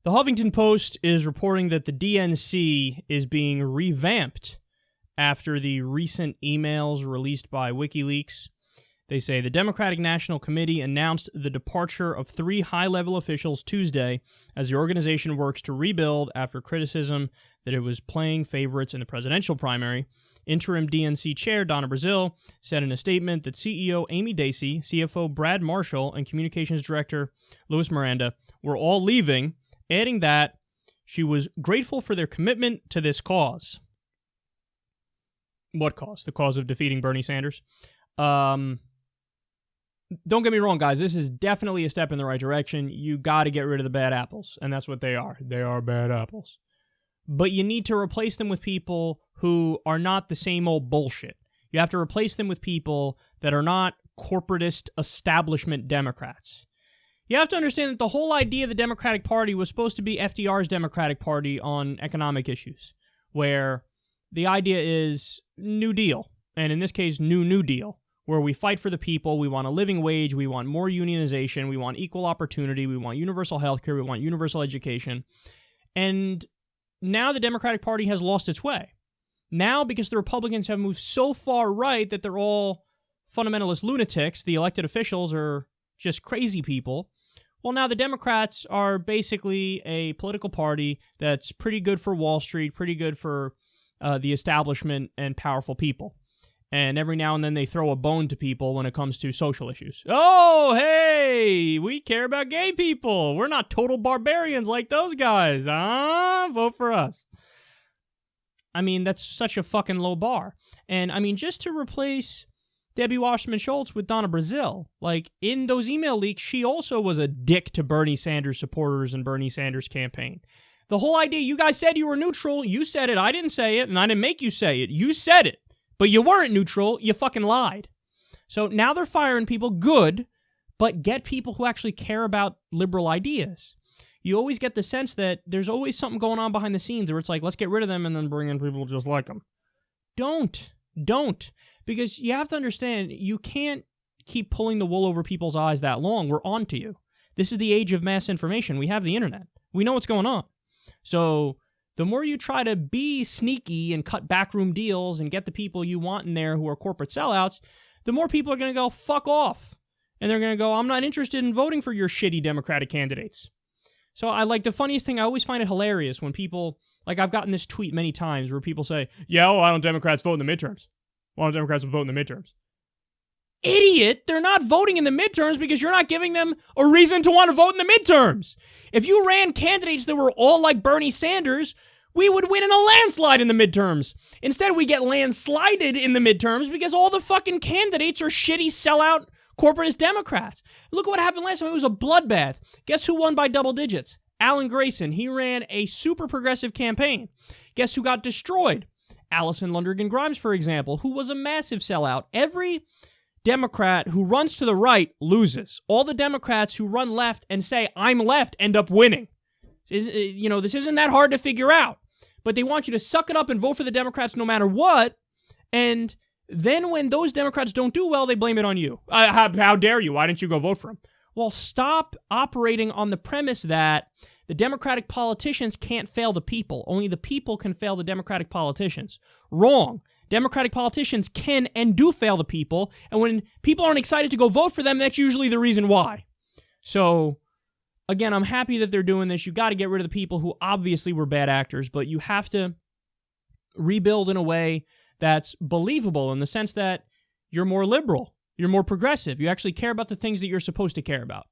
The Huffington Post is reporting that the DNC is being revamped after the recent emails released by WikiLeaks. They say the Democratic National Committee announced the departure of 3 high-level officials Tuesday as the organization works to rebuild after criticism that it was playing favorites in the presidential primary. Interim DNC Chair Donna Brazile said in a statement that CEO Amy Dacey, CFO Brad Marshall, and Communications Director Louis Miranda were all leaving, adding that she was grateful for their commitment to this cause. What cause? The cause of defeating Bernie Sanders? Don't get me wrong, guys. This is definitely a step in the right direction. You got to get rid of the bad apples, and that's what they are. They are bad apples. But you need to replace them with people who are not the same old bullshit. You have to replace them with people that are not corporatist establishment Democrats. You have to understand that the whole idea of the Democratic Party was supposed to be FDR's Democratic Party on economic issues, where the idea is New Deal, and in this case, New Deal, where we fight for the people, we want a living wage, we want more unionization, we want equal opportunity, we want universal health care, we want universal education. And now the Democratic Party has lost its way. Now, because the Republicans have moved so far right that they're all fundamentalist lunatics, the elected officials are just crazy people, well, now the Democrats are basically a political party that's pretty good for Wall Street, pretty good for the establishment and powerful people. And every now and then they throw a bone to people when it comes to social issues. Oh, hey, we care about gay people. We're not total barbarians like those guys. Vote for us. I mean, that's such a fucking low bar. And I mean, just to replace Debbie Wasserman Schultz with Donna Brazile, like in those email leaks, she also was a dick to Bernie Sanders supporters and Bernie Sanders campaign. The whole idea, you guys said you were neutral. You said it. I didn't say it, and I didn't make you say it. You said it. But you weren't neutral, you fucking lied. So now they're firing people, good, but get people who actually care about liberal ideas. You always get the sense that there's always something going on behind the scenes where it's like, let's get rid of them and then bring in people just like them. Don't. Because you have to understand, you can't keep pulling the wool over people's eyes that long. We're on to you. This is the age of mass information. We have the internet. We know what's going on. So the more you try to be sneaky and cut backroom deals and get the people you want in there who are corporate sellouts, the more people are going to go, fuck off. And they're going to go, I'm not interested in voting for your shitty Democratic candidates. So the funniest thing, I always find it hilarious when people, like I've gotten this tweet many times where people say, yeah, why don't Democrats vote in the midterms? Why don't Democrats vote in the midterms? Idiot, they're not voting in the midterms because you're not giving them a reason to want to vote in the midterms. If you ran candidates that were all like Bernie Sanders, we would win in a landslide in the midterms. Instead, we get landslided in the midterms because all the fucking candidates are shitty sellout corporatist Democrats. Look at what happened last time. It was a bloodbath. Guess who won by double digits? Alan Grayson. He ran a super progressive campaign. Guess who got destroyed? Allison Lundergan Grimes, for example, who was a massive sellout. Every Democrat who runs to the right loses. All the Democrats who run left and say, I'm left, end up winning. This isn't that hard to figure out. But they want you to suck it up and vote for the Democrats no matter what. And then when those Democrats don't do well, they blame it on you. How dare you? Why didn't you go vote for them? Well, stop operating on the premise that the Democratic politicians can't fail the people. Only the people can fail the Democratic politicians. Wrong. Democratic politicians can and do fail the people, and when people aren't excited to go vote for them, that's usually the reason why. So, again, I'm happy that they're doing this. You got to get rid of the people who obviously were bad actors, but you have to rebuild in a way that's believable in the sense that you're more liberal, you're more progressive, you actually care about the things that you're supposed to care about.